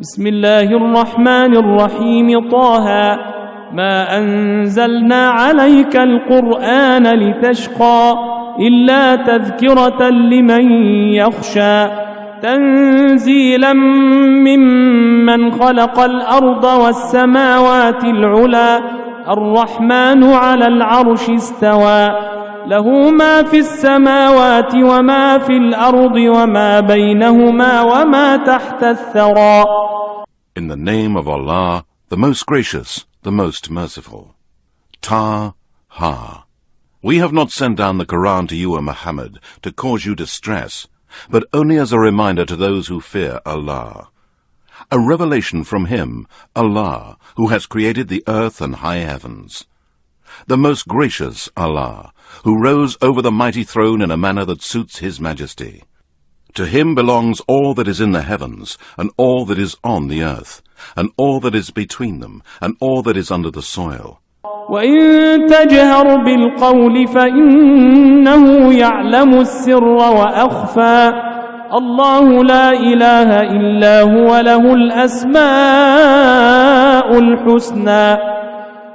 بسم الله الرحمن الرحيم طه ما أنزلنا عليك القرآن لتشقى إلا تذكرة لمن يخشى تنزيلا ممن خلق الأرض والسماوات العلى الرحمن على العرش استوى له ما في السماوات وما في الأرض وما بينهما وما تحت الثرى. In the name of Allah, the most gracious, the most merciful. Ta-ha. We have not sent down the Quran to you, O Muhammad, to cause you distress, but only as a reminder to those who fear Allah. A revelation from Him, Allah, who has created the earth and high heavens. The most gracious Allah, who rose over the mighty throne in a manner that suits His majesty. To Him belongs all that is in the heavens, and all that is on the earth, and all that is between them, and all that is under the soil. وَإِن تَجْهَرْ بِالْقَوْلِ فَإِنَّهُ يَعْلَمُ السِّرَّ وَأَخْفَى الله لا إله إلا هو له الأسماء الحسنى.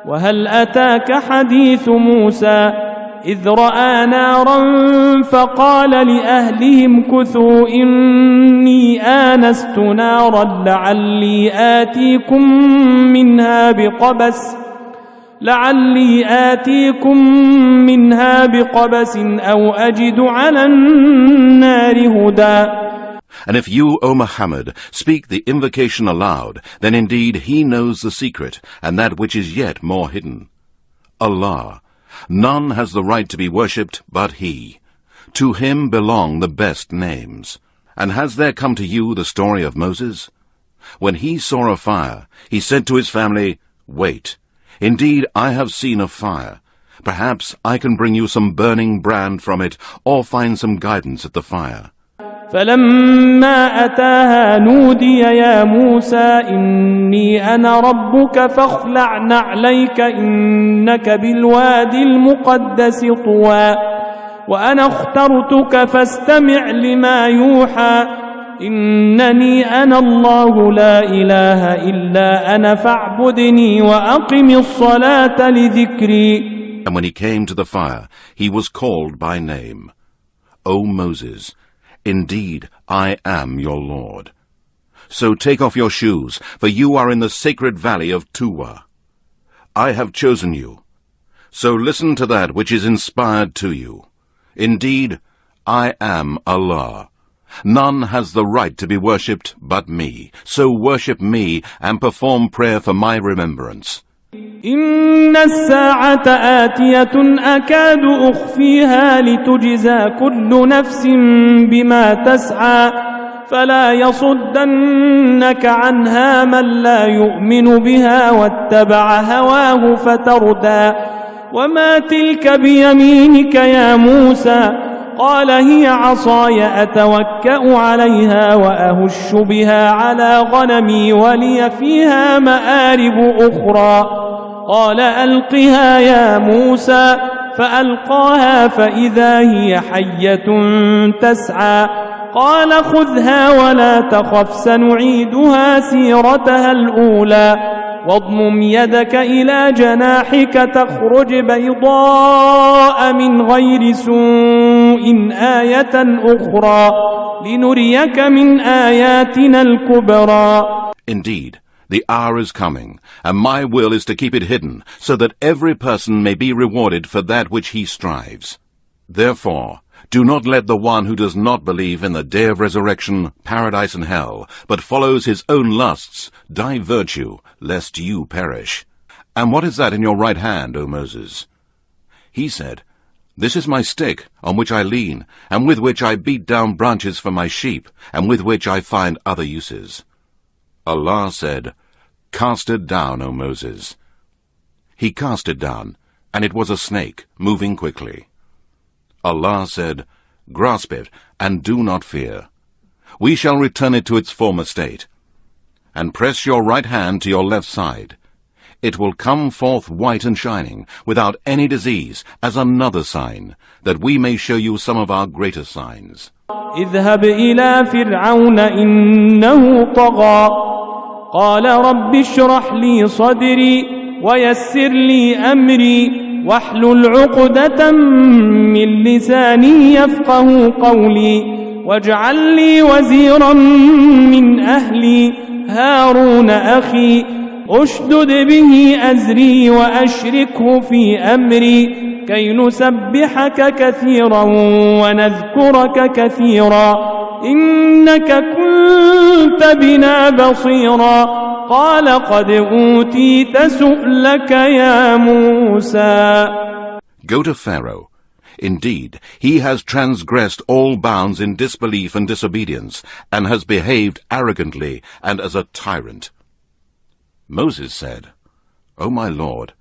وهل أتاك حديث موسى إذ رأى نارا فقال لأهلهم كثوا إني آنست نارا لعلي آتيكم منها بقبس أو أجد على النار هدى. And if you, O Muhammad, speak the invocation aloud, then indeed He knows the secret, and that which is yet more hidden. Allah, none has the right to be worshipped but He. To Him belong the best names. And has there come to you the story of Moses? When he saw a fire, he said to his family, "Wait. Indeed, I have seen a fire. Perhaps I can bring you some burning brand from it, or find some guidance at the fire." فلما أتاها نودي يا موسى إني أنا ربك فاخلع نعليك إنك بالوادي المقدس طوى وأنا اخترتك فاستمع لما يوحى إنني أنا الله لا إله إلا أنا فاعبدني وأقم الصلاة لذكري. And when he came to the fire, he was called by name. O Moses, indeed, I am your Lord. So take off your shoes, for you are in the sacred valley of Tuwa. I have chosen you. So listen to that which is inspired to you. Indeed, I am Allah. None has the right to be worshipped but me. So worship me and perform prayer for my remembrance. إن الساعة آتية أكاد أخفيها لتجزى كل نفس بما تسعى فلا يصدنك عنها من لا يؤمن بها واتبع هواه فتردى. وما تلك بيمينك يا موسى قال هي عصاي أتوكأ عليها وأهش بها على غنمي ولي فيها مآرب أخرى. قال ألقها يا موسى فألقاها فإذا هي حية تسعى. قال خذها ولا تخف سنعيدها سيرتها الأولى واضمم يدك إلى جناحك تخرج بيضاء من غير سوء آية أخرى لنريك من آياتنا الكبرى. Indeed, the hour is coming, and my will is to keep it hidden, so that every person may be rewarded for that which he strives. Therefore, do not let the one who does not believe in the day of resurrection, paradise and hell, but follows his own lusts, divert you, lest you perish. And what is that in your right hand, O Moses? He said, This is my stick, on which I lean, and with which I beat down branches for my sheep, and with which I find other uses. Allah said, Cast it down, O Moses. He cast it down, and it was a snake, moving quickly. Allah said, Grasp it, and do not fear. We shall return it to its former state. And press your right hand to your left side. It will come forth white and shining, without any disease, as another sign, that we may show you some of our greater signs. اذهب إلى فرعون إنه طغى قال رب اشرح لي صدري ويسر لي أمري واحلل عقدة من لساني يفقه قولي واجعل لي وزيرا من أهلي هارون أخي أشدد به أزري وأشركه في أمري كي نسبحك كثيرا ونذكرك كثيرا إنك كنت بنا بصيرا قال قد أوتيت سؤلك يا موسى. Go to Pharaoh. Indeed, he has transgressed all bounds in disbelief and disobedience, and has behaved arrogantly and as a tyrant. Moses said, O my Lord,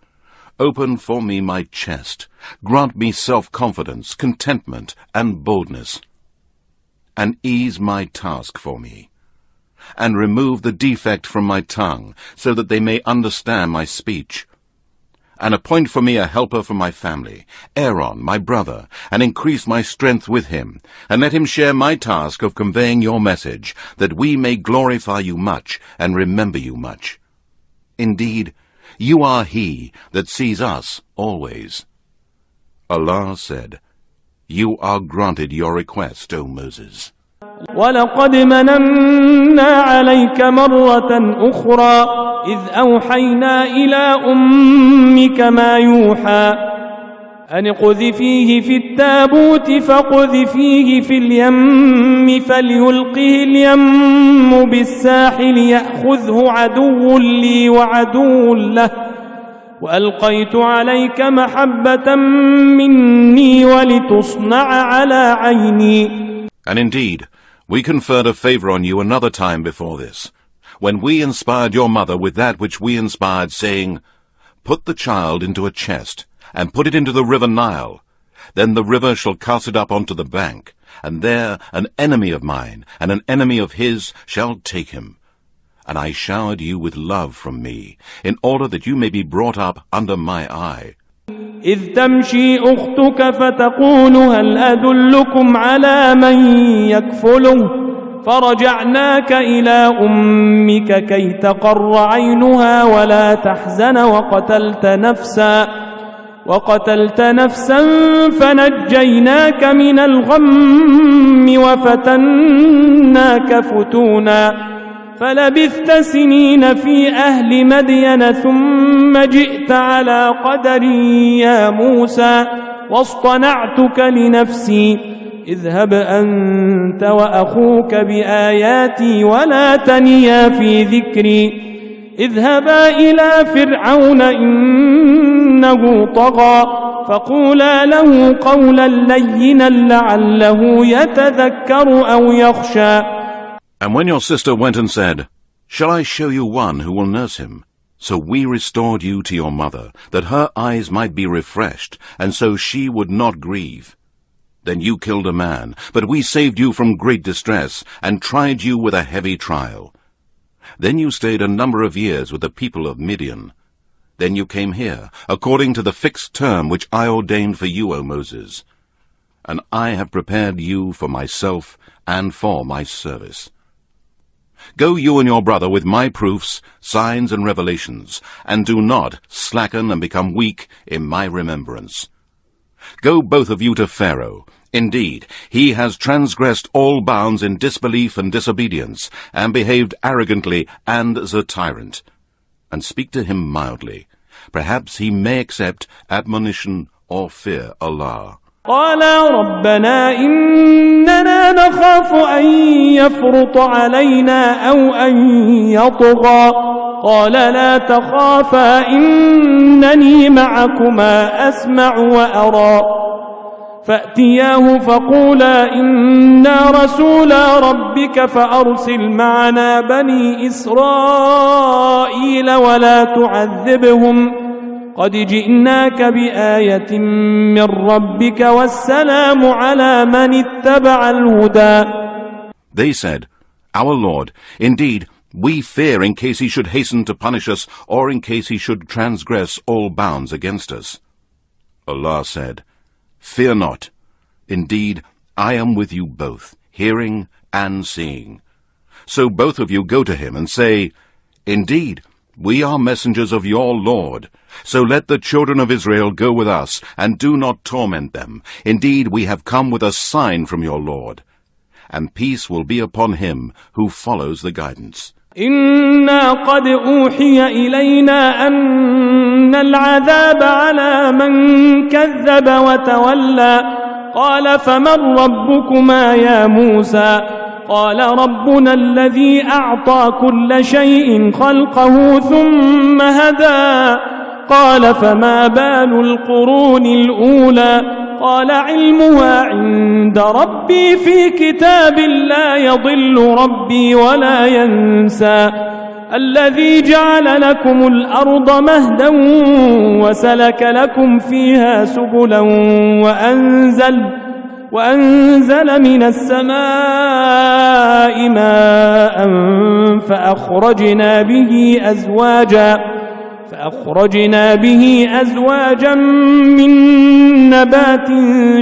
open for me my chest, grant me self-confidence, contentment, and boldness, and ease my task for me, and remove the defect from my tongue, so that they may understand my speech. And appoint for me a helper for my family, Aaron, my brother, and increase my strength with him, and let him share my task of conveying your message, that we may glorify you much and remember you much. Indeed, you are he that sees us always. Allah said, You are granted your request, O Moses. ولقد مننا عليك مرة أخرى إذ أوحينا إلى أمك ما يوحى أن اقذفيه في التابوت فاقذفيه في اليم فليلقه اليم بالساحل يأخذه عدو لي وعدو له وألقيت عليك محبة مني ولتصنع على عيني. And indeed, we conferred a favor on you another time before this, when we inspired your mother with that which we inspired, saying, Put the child into a chest, and put it into the river Nile. Then the river shall cast it up onto the bank, and there an enemy of mine and an enemy of his shall take him. And I showered you with love from me, in order that you may be brought up under my eye. إذ تمشي أختك فتقول هل أدلكم على من يكفله فرجعناك إلى أمك كي تقر عينها ولا تحزن وقتلت نفسا فنجيناك من الغم وفتناك فتونا فلبثت سنين في أهل مدين ثم جئت على قدر يا موسى واصطنعتك لنفسي اذهب أنت وأخوك بآياتي ولا تنيا في ذكري اذهبا إلى فرعون إنه طغى فقولا له قولا لينا لعله يتذكر أو يخشى. And when your sister went and said, Shall I show you one who will nurse him? So we restored you to your mother, that her eyes might be refreshed, and so she would not grieve. Then you killed a man, but we saved you from great distress, and tried you with a heavy trial. Then you stayed a number of years with the people of Midian. Then you came here, according to the fixed term which I ordained for you, O Moses. And I have prepared you for myself and for my service. Go you and your brother with my proofs, signs, and revelations, and do not slacken and become weak in my remembrance. Go both of you to Pharaoh. Indeed, he has transgressed all bounds in disbelief and disobedience, and behaved arrogantly and as a tyrant. And speak to him mildly. Perhaps he may accept admonition or fear Allah. قالا ربنا إننا نخاف أن يفرط علينا أو أن يطغى قال لا تخافا إنني معكما أسمع وأرى فأتياه فقولا إنا رسولا ربك فأرسل معنا بني إسرائيل ولا تعذبهم قد جئناك بآية من ربك والسلام على من اتبع الهدى. They said, Our Lord, indeed, we fear in case he should hasten to punish us, or in case he should transgress all bounds against us. Allah said, Fear not. Indeed, I am with you both, hearing and seeing. So both of you go to him and say, Indeed, we are messengers of your Lord. So let the children of Israel go with us, and do not torment them. Indeed, we have come with a sign from your Lord. And peace will be upon him who follows the guidance. إنا قد أوحي إلينا أن العذاب على من كذب وتولى قال فمن ربكما يا موسى قال ربنا الذي أعطى كل شيء خلقه ثم هدى قال فما بال القرون الأولى قال علمها عند ربي في كتاب لا يضل ربي ولا ينسى الذي جعل لكم الأرض مهدا وسلك لكم فيها سبلا وأنزل من السماء ماء فأخرجنا به أزواجا من نبات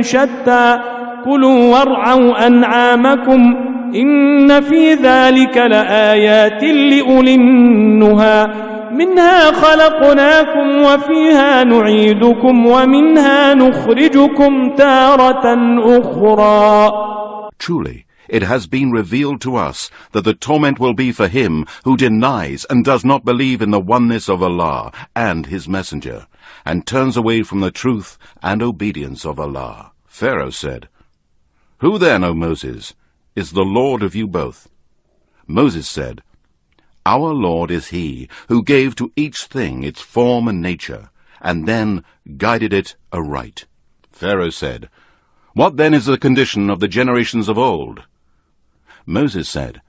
شتى كلوا وارعوا أنعامكم إن في ذلك لآيات لأولي النهى منها خلقناكم وفيها نعيدكم ومنها نخرجكم تارة أخرى. Truly, it has been revealed to us that the torment will be for him who denies and does not believe in the oneness of Allah and his messenger, and turns away from the truth and obedience of Allah. Pharaoh said, Who then, O Moses, is the Lord of you both? Moses said, Our Lord is he who gave to each thing its form and nature, and then guided it aright. Pharaoh said, What then is the condition of the generations of old? Moses said,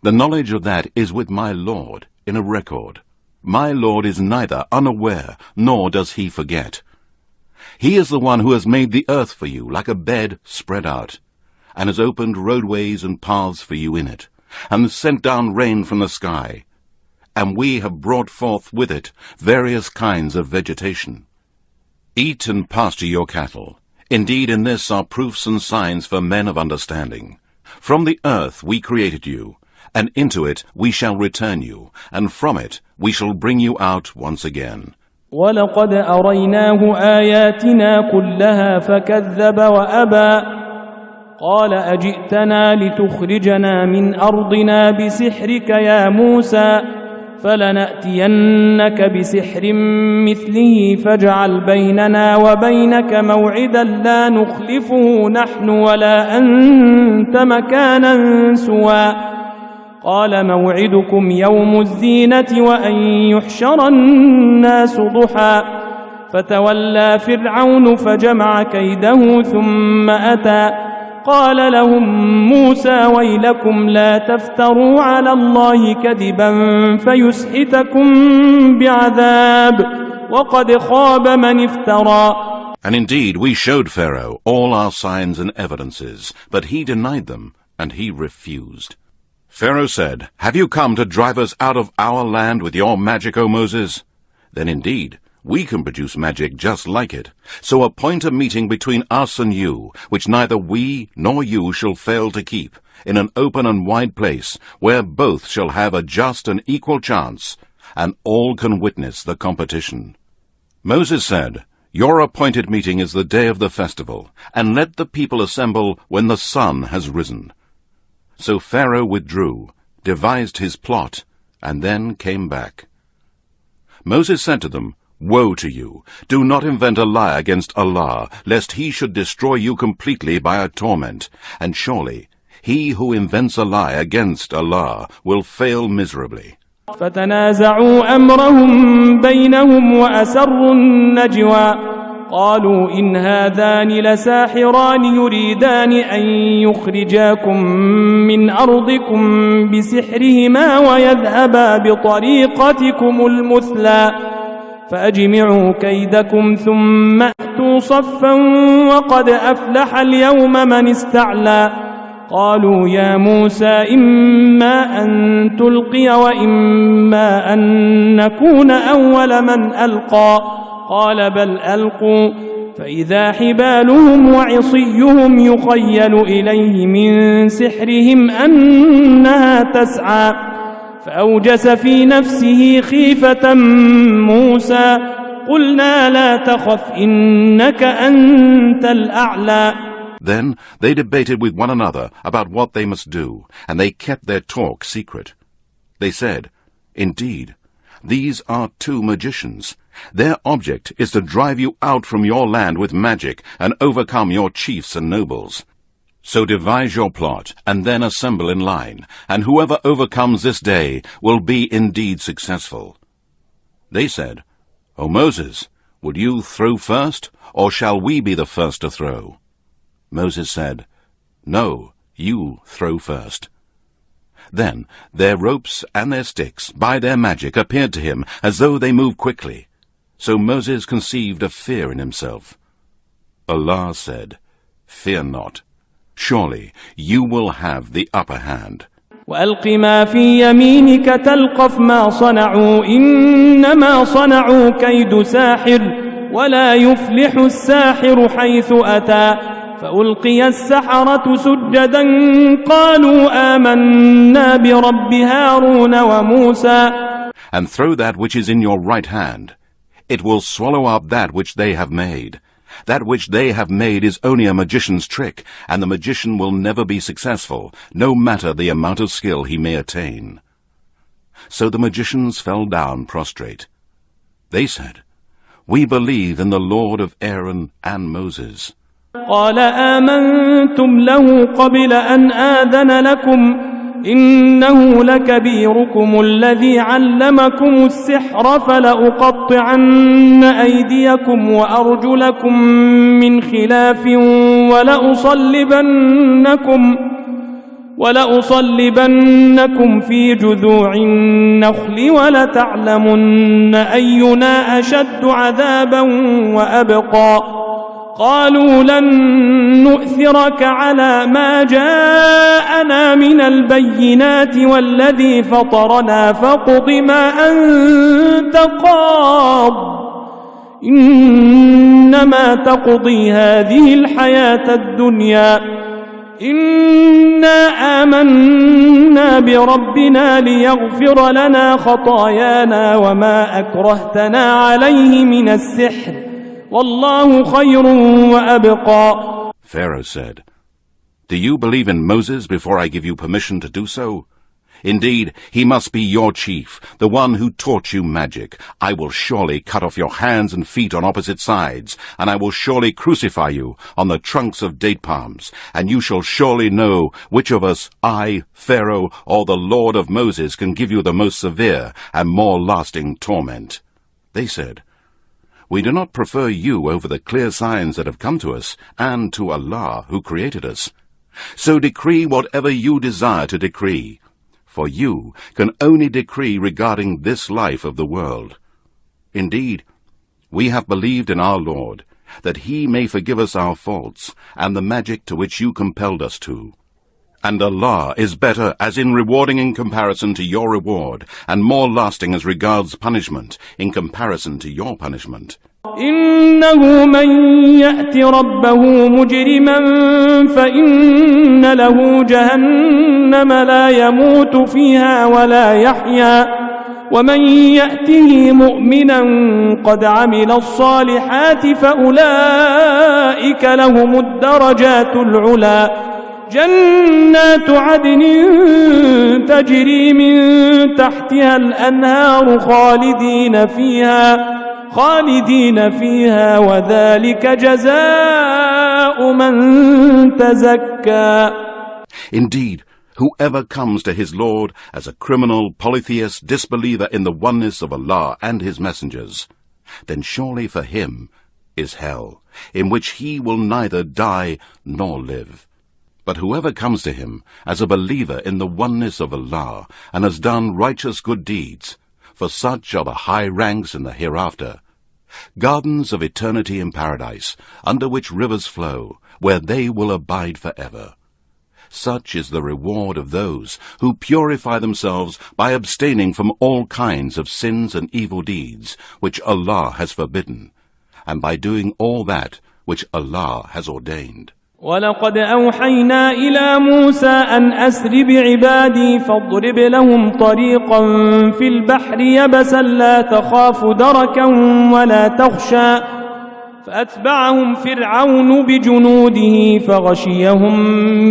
The knowledge of that is with my Lord in a record. My Lord is neither unaware nor does he forget. He is the one who has made the earth for you like a bed spread out, and has opened roadways and paths for you in it, and sent down rain from the sky. And we have brought forth with it various kinds of vegetation. Eat and pasture your cattle. Indeed, in this are proofs and signs for men of understanding. From the earth we created you, and into it we shall return you, and from it we shall bring you out once again. وَلَقَدْ أَرَيْنَاهُ آيَاتِنَا كُلَّهَا فَكَذَّبَ وَأَبَى قال أجئتنا لتخرجنا من أرضنا بسحرك يا موسى فلنأتينك بسحر مثله فاجعل بيننا وبينك موعدا لا نخلفه نحن ولا أنت مكانا سوى قال موعدكم يوم الزينة وأن يحشر الناس ضحى فتولى فرعون فجمع كيده ثم أتى قال لهم موسى ويلكم لا تفتروا على الله كذبا فيسحتكم بعذاب وقد خاب من افترى. And indeed we showed Pharaoh all our signs and evidences, but he denied them, and he refused. Pharaoh said, Have you come to drive us out of our land with your magic, O Moses? Then indeed we can produce magic just like it. So appoint a meeting between us and you, which neither we nor you shall fail to keep, in an open and wide place, where both shall have a just and equal chance, and all can witness the competition. Moses said, Your appointed meeting is the day of the festival, and let the people assemble when the sun has risen. So Pharaoh withdrew, devised his plot, and then came back. Moses said to them, Woe to you! Do not invent a lie against Allah, lest he should destroy you completely by a torment. And surely, he who invents a lie against Allah will fail miserably. فتنازعوا أمرهم بينهم وأسروا النجوى قالوا إن هذان لساحران يريدان أن يخرجاكم من أرضكم بسحرهما ويذهبا بطريقتكم المثلى فأجمعوا كيدكم ثم أتوا صفا وقد أفلح اليوم من استعلى قالوا يا موسى إما أن تلقي وإما أن نكون أول من ألقى قال بل ألقوا فإذا حبالهم وعصيهم يخيل إليه من سحرهم أنها تسعى فأوجس في نفسه خيفة موسى قلنا لا تخف إنك أنت الأعلى. Then they debated with one another about what they must do, and they kept their talk secret. They said, "Indeed, these are two magicians. Their object is to drive you out from your land with magic and overcome your chiefs and nobles. So devise your plot and then assemble in line, and whoever overcomes this day will be indeed successful." They said, "O Moses, would you throw first, or shall we be the first to throw?" Moses said, "No, you throw first." Then their ropes and their sticks, by their magic, appeared to him as though they moved quickly. So Moses conceived a fear in himself. Allah said, "Fear not. Surely you will have the upper hand." وألق ما في يمينك تلقف ما صنعوا إنما صنعوا كيد ساحر ولا يفلح الساحر حيث أتى فألقي السحرة سجدا قالوا آمنا برب هارون وموسى. And throw that which is in your right hand. It will swallow up that which they have made. That which they have made is only a magician's trick, and the magician will never be successful, no matter the amount of skill he may attain. So the magicians fell down prostrate. They said, "We believe in the Lord of Aaron and Moses." قال آمنتم له قبل أن آذن لكم إنه لكبيركم الذي علمكم السحر فلأقطعن أيديكم وأرجلكم من خلاف ولأصلبنكم في جذوع النخل ولتعلمن أينا أشد عذابا وأبقى. قالوا لن نؤثرك على ما جاءنا من البينات والذي فطرنا فاقض ما أنت قاض إنما تقضي هذه الحياة الدنيا إنا آمنا بربنا ليغفر لنا خطايانا وما أكرهتنا عليه من السحر والله خير وأبقى. Pharaoh said, "Do you believe in Moses before I give you permission to do so? Indeed, he must be your chief, the one who taught you magic. I will surely cut off your hands and feet on opposite sides, and I will surely crucify you on the trunks of date palms, and you shall surely know which of us, I, Pharaoh, or the Lord of Moses, can give you the most severe and more lasting torment." They said, "We do not prefer you over the clear signs that have come to us, and to Allah who created us. So decree whatever you desire to decree, for you can only decree regarding this life of the world. Indeed, we have believed in our Lord, that he may forgive us our faults, and the magic to which you compelled us to. And Allah is better as in rewarding in comparison to your reward, and more lasting as regards punishment in comparison to your punishment." إنه من يأت ربه مجرما فإن له جهنم لا يموت فيها ولا يحيا ومن يأته مؤمنا قد عمل الصالحات فأولئك لهم الدرجات العلى جنات عدن تجري من تحتها الأنهار خالدين فيها وذلك جزاء من تزكى. Indeed, whoever comes to his Lord as a criminal, polytheist, disbeliever in the oneness of Allah and his messengers, then surely for him is hell, in which he will neither die nor live. But whoever comes to him as a believer in the oneness of Allah and has done righteous good deeds, for such are the high ranks in the hereafter, gardens of eternity in paradise, under which rivers flow, where they will abide forever. Such is the reward of those who purify themselves by abstaining from all kinds of sins and evil deeds, which Allah has forbidden, and by doing all that which Allah has ordained. ولقد أوحينا إلى موسى أن أسر بعبادي فاضرب لهم طريقا في البحر يبسا لا تخاف دركا ولا تخشى فأتبعهم فرعون بجنوده فغشيهم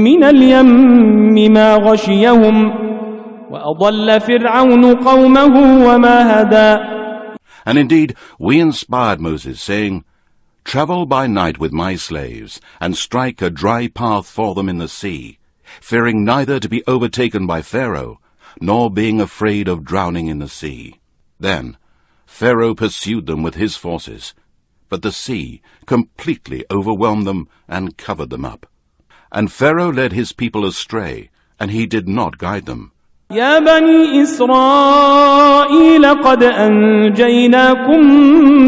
من اليم ما غشيهم وأضل فرعون قومه وما هدى. And indeed, we inspired Moses, saying, Travel by night with my slaves, and strike a dry path for them in the sea, fearing neither to be overtaken by Pharaoh, nor being afraid of drowning in the sea. Then Pharaoh pursued them with his forces, but the sea completely overwhelmed them and covered them up. And Pharaoh led his people astray, and he did not guide them. يا بني إسرائيل قد أنجيناكم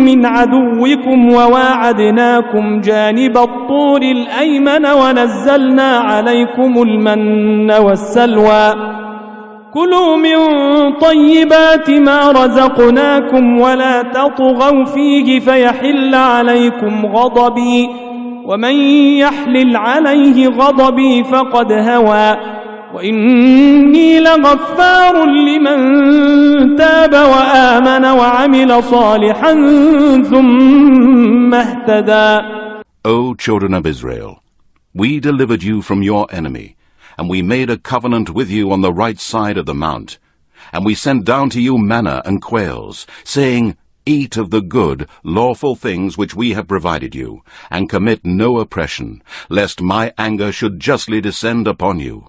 من عدوكم وواعدناكم جانب الطور الأيمن ونزلنا عليكم المن والسلوى كلوا من طيبات ما رزقناكم ولا تطغوا فيه فيحل عليكم غضبي ومن يحلل عليه غضبي فقد هوى وإني لغفار لمن تاب وآمن وعمل صالحا ثم اهتدى. O children of Israel, we delivered you from your enemy, and we made a covenant with you on the right side of the mount, and we sent down to you manna and quails, saying, Eat of the good, lawful things which we have provided you, and commit no oppression, lest my anger should justly descend upon you.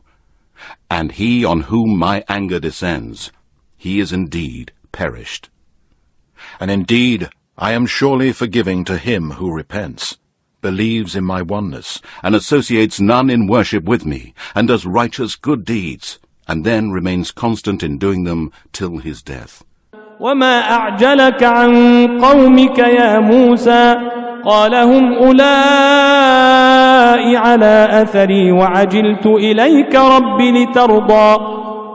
And he on whom my anger descends, he is indeed perished. And indeed, I am surely forgiving to him who repents, believes in my oneness, and associates none in worship with me, and does righteous good deeds, and then remains constant in doing them till his death. وما أعجلك عن قومك يا موسى قال هم أولئك على أثري وعجلت إليك رب لترضى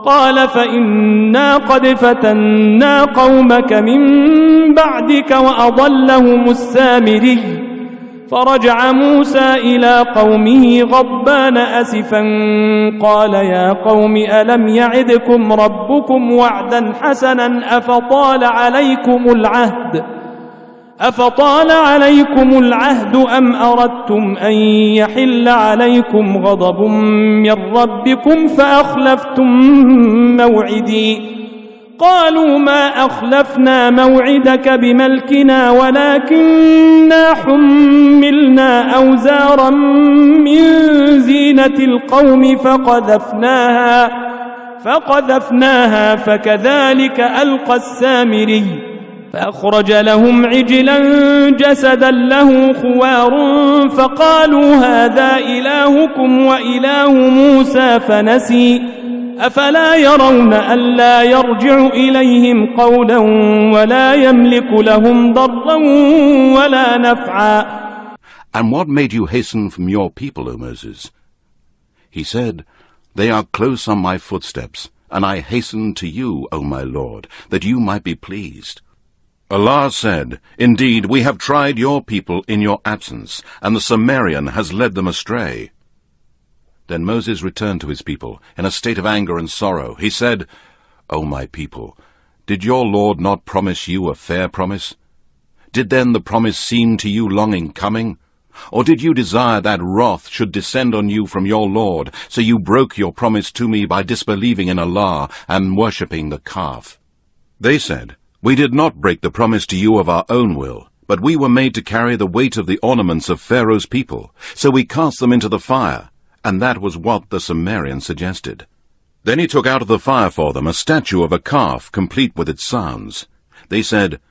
قال فإنا قد فتنا قومك من بعدك وأضلهم السامري فرجع موسى إلى قومه غضبان أسفا قال يا قوم ألم يعدكم ربكم وعدا حسنا أفطال عليكم العهد أم أردتم أن يحل عليكم غضب من ربكم فأخلفتم موعدي قالوا ما أخلفنا موعدك بملكنا ولكننا حملنا أوزارا من زينة القوم فقذفناها فكذلك ألقى السامري فأخرج لهم عجلا جسدا له خوار فقالوا هذا إلهكم وإله موسى فنسي أفلا يرون ألا يرجع إليهم قولا ولا يملك لهم ضرا ولا نفعا. And what made you hasten from your people, O Moses? He said, They are close on my footsteps, and I hasten to you, O my Lord, that you might be pleased. Allah said, Indeed, we have tried your people in your absence, and the Sumerian has led them astray. Then Moses returned to his people in a state of anger and sorrow. He said, O my people, did your Lord not promise you a fair promise? Did then the promise seem to you long in coming? Or did you desire that wrath should descend on you from your Lord, so you broke your promise to me by disbelieving in Allah and worshipping the calf? They said, We did not break the promise to you of our own will, but we were made to carry the weight of the ornaments of Pharaoh's people, so we cast them into the fire. And that was what the Sumerian suggested. Then he took out of the fire for them a statue of a calf, complete with its sounds. They said,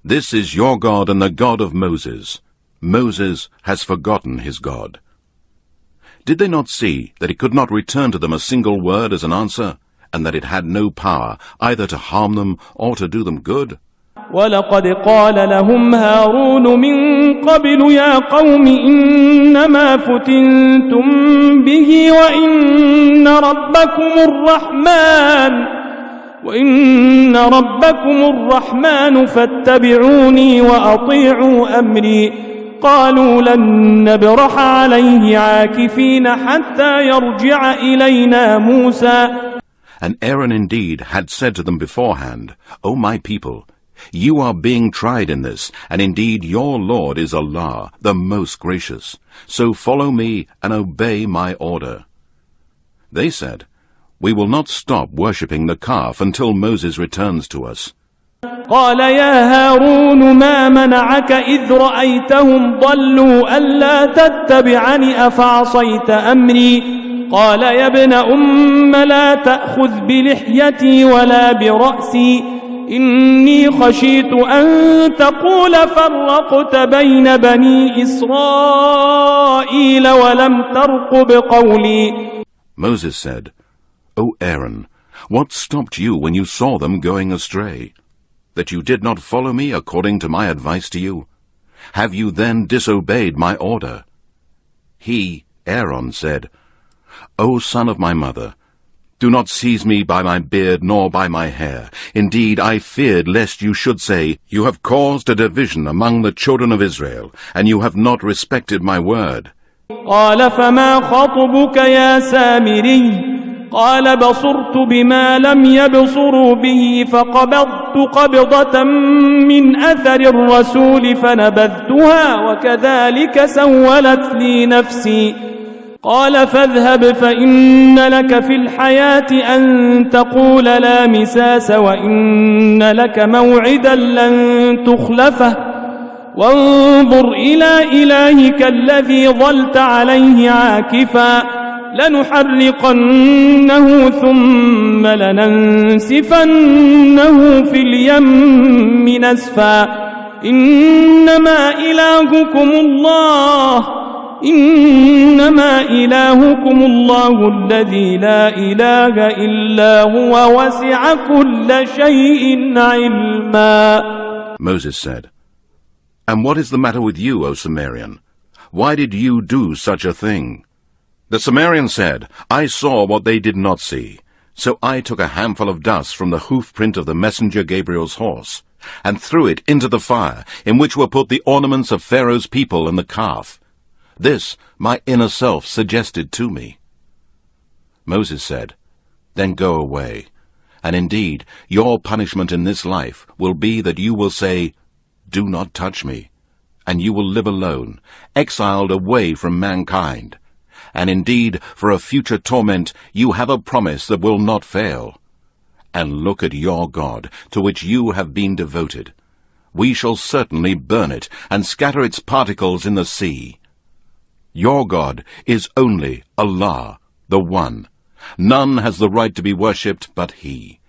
This is your God and the God of Moses. Moses has forgotten his God. Did they not see that he could not return to them a single word as an answer, and that it had no power either to harm them or to do them good? ولقد قال لهم هارون من قبل يا قوم إنما فتنتم به وإن ربكم الرحمن فاتبعوني وأطيعوا أمري قالوا لن نبرح عليه عاكفين حتى يرجع إلينا موسى. And Aaron indeed had said to them beforehand, O my people, you are being tried in this, and indeed your Lord is Allah, the most gracious. So follow me and obey my order. They said, We will not stop worshipping the calf until Moses returns to us. قال يا هارون ما منعك إذ رأيتهم ضلوا ألا تتبعني أفعصيت أمري قال يا ابن لا تأخذ بلحيتي ولا برأسي إني خشيت أن تقول فرقت بين بني إسرائيل ولم ترقب قولي. Moses said, O Aaron, what stopped you when you saw them going astray? That you did not follow me according to my advice to you? Have you then disobeyed my order? He, Aaron, said, O son of my mother, do not seize me by my beard nor by my hair. Indeed, I feared lest you should say, You have caused a division among the children of Israel, and you have not respected my word. قال فما خطبك يا سامري قال بصرت بما لم يبصروا به فقبضت قبضة من أثر الرسول فنبذتها وكذلك سولت لي نفسي. قال فاذهب فإن لك في الحياة أن تقول لا مساس وإن لك موعدا لن تخلفه وانظر إلى إلهك الذي ظلت عليه عاكفا لنحرقنه ثم لننسفنه في اليم نسفا إنما إلهكم الله الذي لا إله إلا هو وسع كل شيء علما. Moses said, And what is the matter with you, O Sumerian? Why did you do such a thing? The Sumerian said, I saw what they did not see. So I took a handful of dust from the hoof-print of the messenger Gabriel's horse, and threw it into the fire, in which were put the ornaments of Pharaoh's people and the calf. This my inner self suggested to me. Moses said, Then go away, and indeed your punishment in this life will be that you will say, Do not touch me, and you will live alone, exiled away from mankind. And indeed, for a future torment you have a promise that will not fail. And look at your God, to which you have been devoted. We shall certainly burn it, and scatter its particles in the sea. Your God is only Allah, the One. None has the right to be worshipped but He.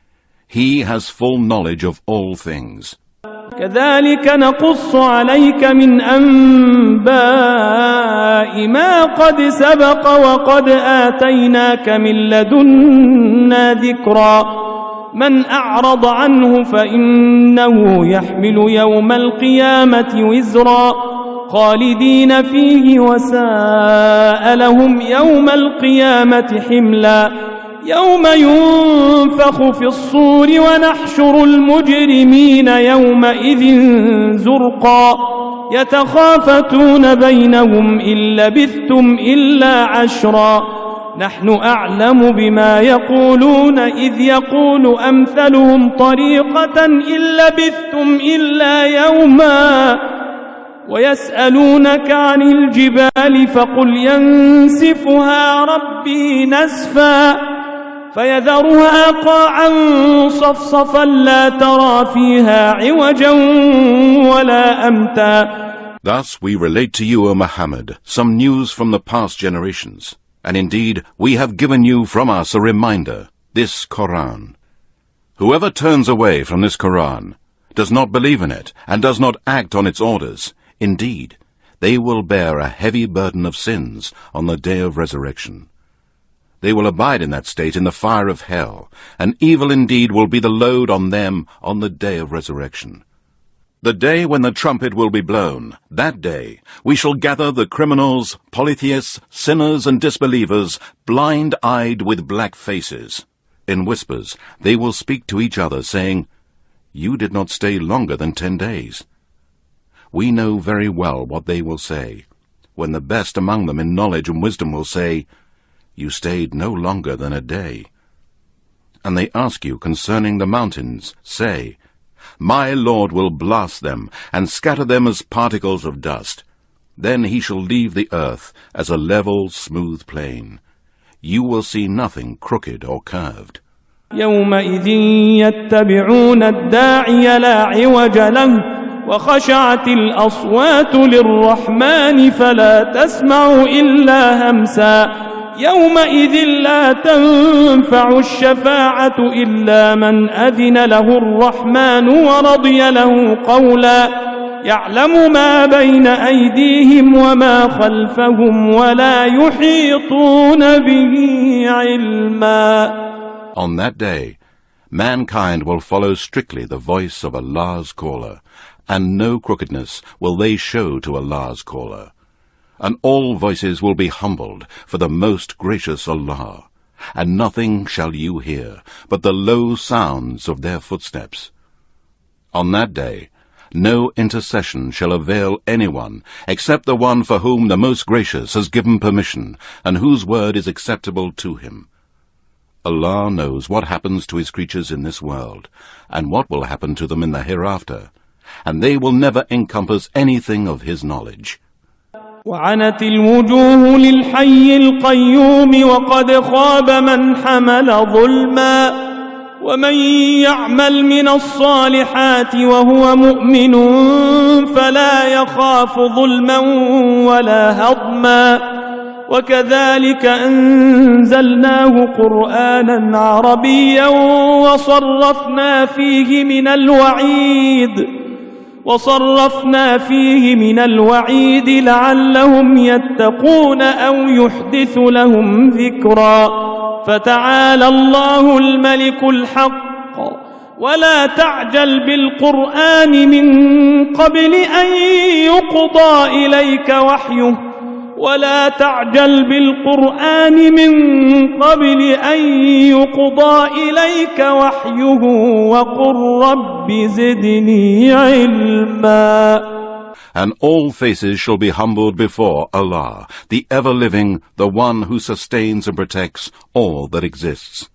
He has full knowledge of all things. كذلك نقص عليك من أنباء ما قد سبق وقد آتيناك من لدنا ذكرا من أعرض عنه فإنه يحمل يوم القيامة وزرا خالدين فيه وساء لهم يوم القيامة حملا يوم ينفخ في الصور ونحشر المجرمين يومئذ زرقا يتخافتون بينهم إن لبثتم إلا عشرا نحن أعلم بما يقولون إذ يقول أمثلهم طريقة إن لبثتم إلا يوما ويسألونك عن الجبال فقل ينسفها ربي نسفا فيذرها قاعا صفصفا لا ترى فيها عوجا ولا أمتا. Thus we relate to you, O Muhammad, some news from the past generations. And indeed, we have given you from us a reminder, this Quran. Whoever turns away from this Quran, does not believe in it, and does not act on its orders, indeed, they will bear a heavy burden of sins on the day of resurrection. They will abide in that state in the fire of hell, and evil indeed will be the load on them on the day of resurrection. The day when the trumpet will be blown, that day we shall gather the criminals, polytheists, sinners and disbelievers, blind-eyed with black faces. In whispers they will speak to each other, saying, You did not stay longer than 10 days. We know very well what they will say, when the best among them in knowledge and wisdom will say, You stayed no longer than a day. And they ask you concerning the mountains, say, My Lord will blast them, and scatter them as particles of dust. Then he shall leave the earth as a level, smooth plain. You will see nothing crooked or curved. يومئذ يتبعون الداعي لا عوج له وخشعت الأصوات للرحمن فلا تسمع إلا همسا يومئذ لا تنفع الشفاعة إلا من أذن له الرحمن ورضي له قولا يعلم ما بين أيديهم وما خلفهم ولا يحيطون به علما. On that day, mankind will follow strictly the voice of Allah's caller, and no crookedness will they show to Allah's caller. And all voices will be humbled for the most gracious Allah, and nothing shall you hear but the low sounds of their footsteps. On that day, no intercession shall avail anyone except the one for whom the Most Gracious has given permission, and whose word is acceptable to him. Allah knows what happens to his creatures in this world, and what will happen to them in the hereafter, and they will never encompass anything of his knowledge. وعنت الوجوه للحي القيوم وقد خاب من حمل ظلما ومن يعمل من الصالحات وهو مؤمن فلا يخاف ظلما ولا هضما وكذلك أنزلناه قرآنا عربيا وصرفنا فيه من الوعيد لعلهم يتقون أو يحدث لهم ذكرا فتعالى الله الملك الحق ولا تعجل بالقرآن من قبل أن يقضى إليك وحيه وقل رب زدني علما. And all faces shall be humbled before Allah, the ever-living, the one who sustains and protects all that exists.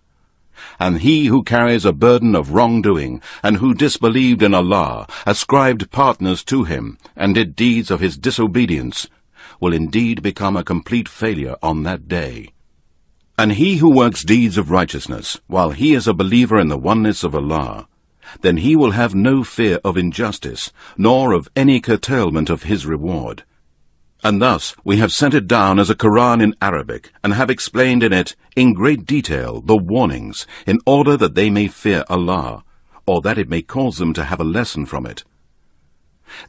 And he who carries a burden of wrongdoing, and who disbelieved in Allah, ascribed partners to him, and did deeds of his disobedience, will indeed become a complete failure on that day. And he who works deeds of righteousness, while he is a believer in the oneness of Allah, then he will have no fear of injustice, nor of any curtailment of his reward. And thus we have sent it down as a Quran in Arabic, and have explained in it in great detail the warnings, in order that they may fear Allah, or that it may cause them to have a lesson from it.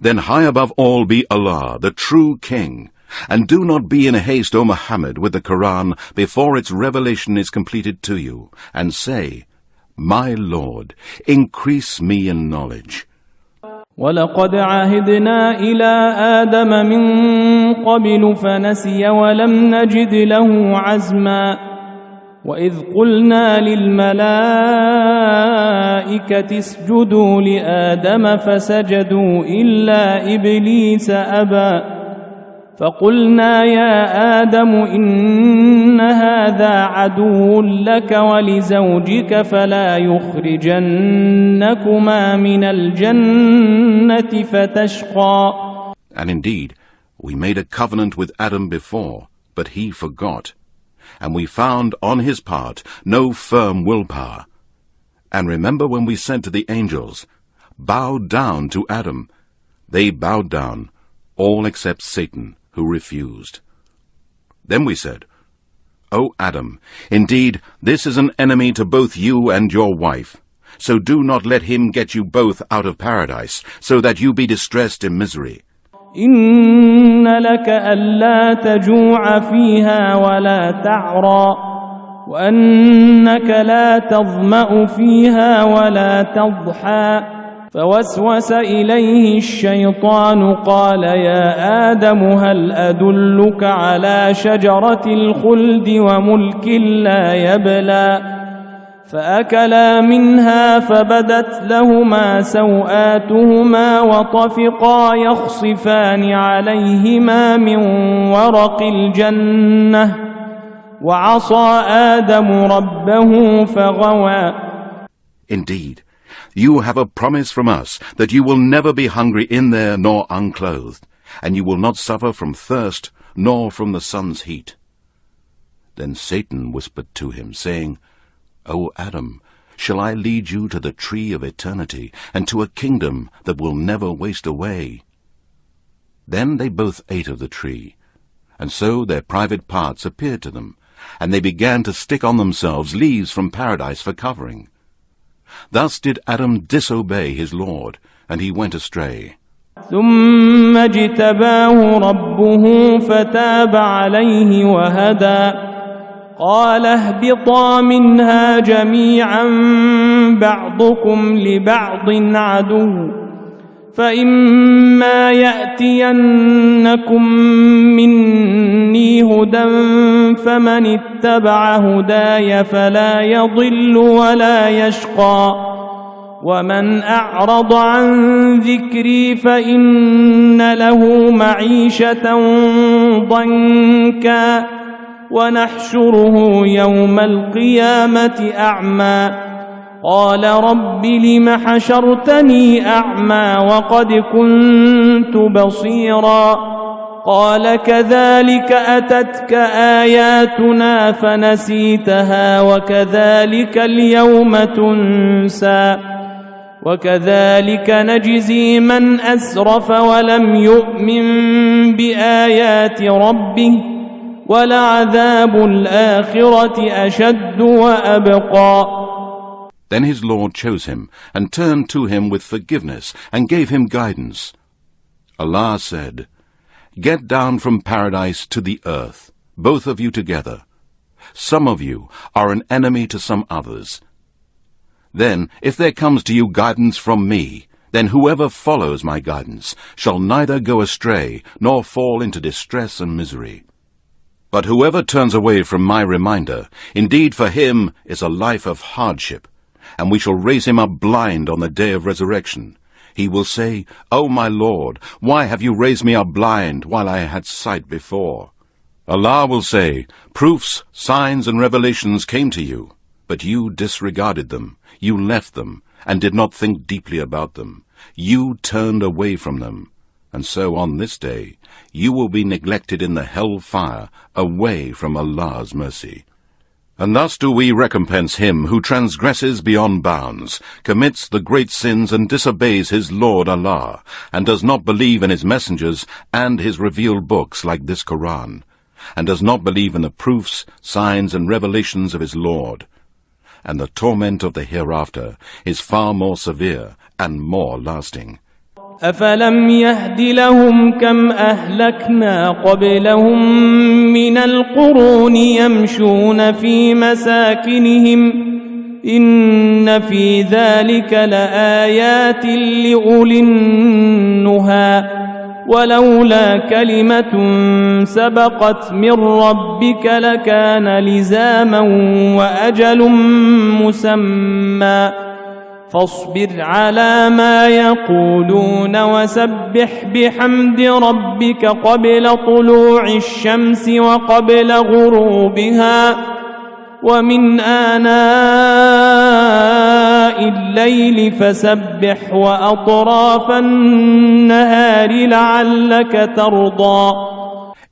Then high above all be Allah, the true King, and do not be in haste, O Muhammad, with the Quran before its revelation is completed to you, and say, My Lord, increase me in knowledge. وَلَقَدْ عَهِدْنَا إِلَىٰ آدَمَ مِن قَبْلُ فَنَسِيَ وَلَمْ نَجِدْ لَهُ عَزْمًا وَإِذْ قُلْنَا لِلْمَلَائِكَةِ اسْجُدُوا لِآدَمَ فَسَجَدُوا إِلَّا إِبْلِيسَ أَبَى فقلنا يا آدم إن هذا عدو لك ولزوجك فلا يخرجنكما من الجنة فتشقى. And indeed, we made a covenant with Adam before, but he forgot, and we found on his part no firm willpower. And remember when we said to the angels, Bow down to Adam. They bowed down, all except Satan, who refused. Then we said, O Adam, indeed, this is an enemy to both you and your wife, so do not let him get you both out of paradise, so that you be distressed in misery. إن لك ألا تجوع فيها ولا تعرى وأنك لا تظمأ فيها ولا تضحى فوسوس إليه الشيطان قال يا آدم هل أدلك على شجرة الخلد وملك لا يبلى فأكلا منها فبدت لهما سوآتهما وطفقا يخصفان عليهما من ورق الجنة وعصى آدم ربه فغوى. Indeed, you have a promise from us that you will never be hungry in there nor unclothed, and you will not suffer from thirst nor from the sun's heat. Then Satan whispered to him, saying, O Adam, shall I lead you to the tree of eternity, and to a kingdom that will never waste away? Then they both ate of the tree, and so their private parts appeared to them, and they began to stick on themselves leaves from paradise for covering. Thus did Adam disobey his Lord, and he went astray. ثم اجتباه ربه فتاب عليه وهدى قال اهبطا منها جميعا بعضكم لبعض عدو فإما يأتينكم مني هدى فمن اتبع هداي فلا يضل ولا يشقى ومن أعرض عن ذكري فإن له معيشة ضنكا ونحشره يوم القيامة أعمى قال رب لم حشرتني أعمى وقد كنت بصيرا قال كذلك أتتك آياتنا فنسيتها وكذلك اليوم تنسى وكذلك نجزي من أسرف ولم يؤمن بآيات ربه ولعذاب الآخرة أشد وأبقى. Then his Lord chose him, and turned to him with forgiveness, and gave him guidance. Allah said, Get down from paradise to the earth, both of you together. Some of you are an enemy to some others. Then, if there comes to you guidance from me, then whoever follows my guidance shall neither go astray nor fall into distress and misery. But whoever turns away from my reminder, indeed for him is a life of hardship, and we shall raise him up blind on the day of resurrection. He will say, O my Lord, why have you raised me up blind while I had sight before? Allah will say, Proofs, signs, and revelations came to you, but you disregarded them, you left them, and did not think deeply about them. You turned away from them. And so on this day, you will be neglected in the hell fire, away from Allah's mercy. And thus do we recompense him who transgresses beyond bounds, commits the great sins and disobeys his Lord Allah, and does not believe in his messengers and his revealed books like this Quran, and does not believe in the proofs, signs, and revelations of his Lord. And the torment of the hereafter is far more severe and more lasting. أفلم يهد لهم كم أهلكنا قبلهم من القرون يمشون في مساكنهم إن في ذلك لآيات لأولي النهى ولولا كلمة سبقت من ربك لكان لزاما وأجل مسمى فاصبر على ما يقولون وسبح بحمد ربك قبل طلوع الشمس وقبل غروبها ومن آناء الليل فسبح وأطراف النهار لعلك ترضى.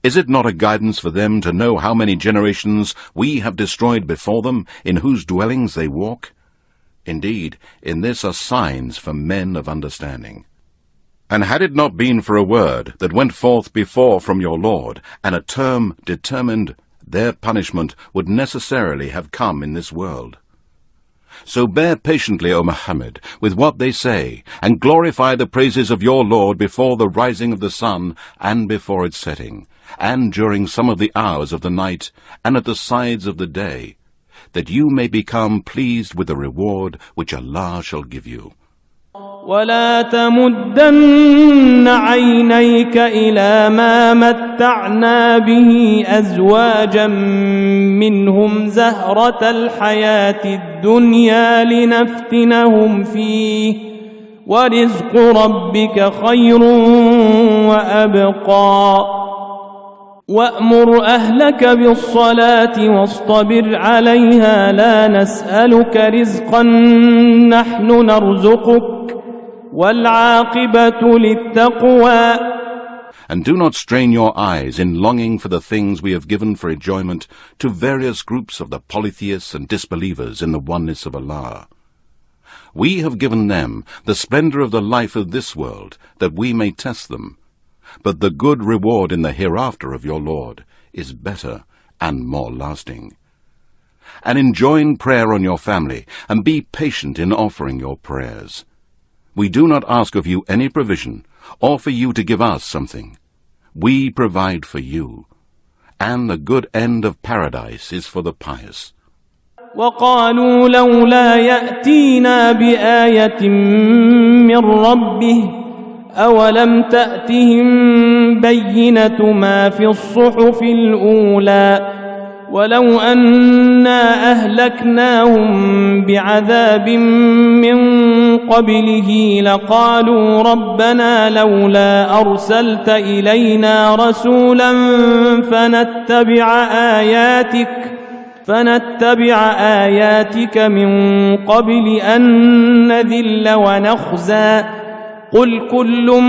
Is it not a guidance for them to know how many generations we have destroyed before them, in whose dwellings they walk? Indeed, in this are signs for men of understanding. And had it not been for a word that went forth before from your Lord, and a term determined, their punishment would necessarily have come in this world. So bear patiently, O Muhammad, with what they say, and glorify the praises of your Lord before the rising of the sun, and before its setting, and during some of the hours of the night, and at the sides of the day, that you may become pleased with the reward which Allah shall give you. ولا تمدن عينيك إلى ما متعنا به أزواجا منهم زهرة الحياة الدنيا لنفتنهم فيه ورزق ربك خير وأبقى وأمر أهلك بالصلاة واصطبر عليها لا نسألك رزقا نحن نرزقك والعاقبة للتقوى. And do not strain your eyes in longing for the things we have given for enjoyment to various groups of the polytheists and disbelievers in the oneness of Allah. We have given them the splendor of the life of this world, that we may test them. But the good reward in the hereafter of your Lord is better and more lasting. And enjoin prayer on your family, and be patient in offering your prayers. We do not ask of you any provision, or for you to give us something. We provide for you, and the good end of paradise is for the pious. وقالوا لولا يأتينا بآية من ربه أولم تأتهم بينة ما في الصحف الأولى ولو أنا أهلكناهم بعذاب من قبله لقالوا ربنا لولا أرسلت إلينا رسولا فنتبع آياتك من قبل أن نذل ونخزى قل كل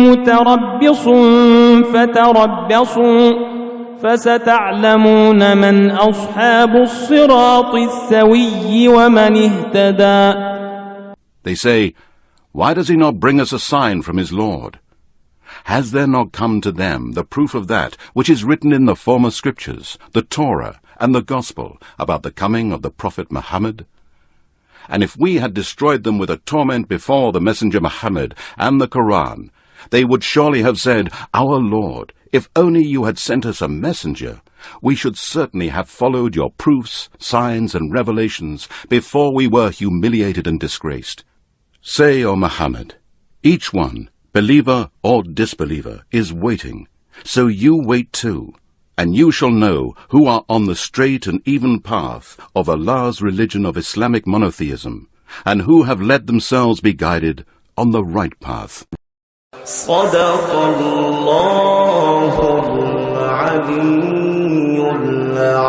متربص فتربصوا فستعلمون من أصحاب الصراط السوي ومن اهتدى. They say, why does he not bring us a sign from his Lord? Has there not come to them the proof of that which is written in the former scriptures, the Torah and the Gospel, about the coming of the Prophet Muhammad? And if we had destroyed them with a torment before the Messenger Muhammad and the Quran, they would surely have said, Our Lord, if only you had sent us a messenger, we should certainly have followed your proofs, signs, and revelations before we were humiliated and disgraced. Say, O Muhammad, each one, believer or disbeliever, is waiting, so you wait too, and you shall know who are on the straight and even path of Allah's religion of Islamic monotheism, and who have let themselves be guided on the right path. صدق الله العلي العظيم.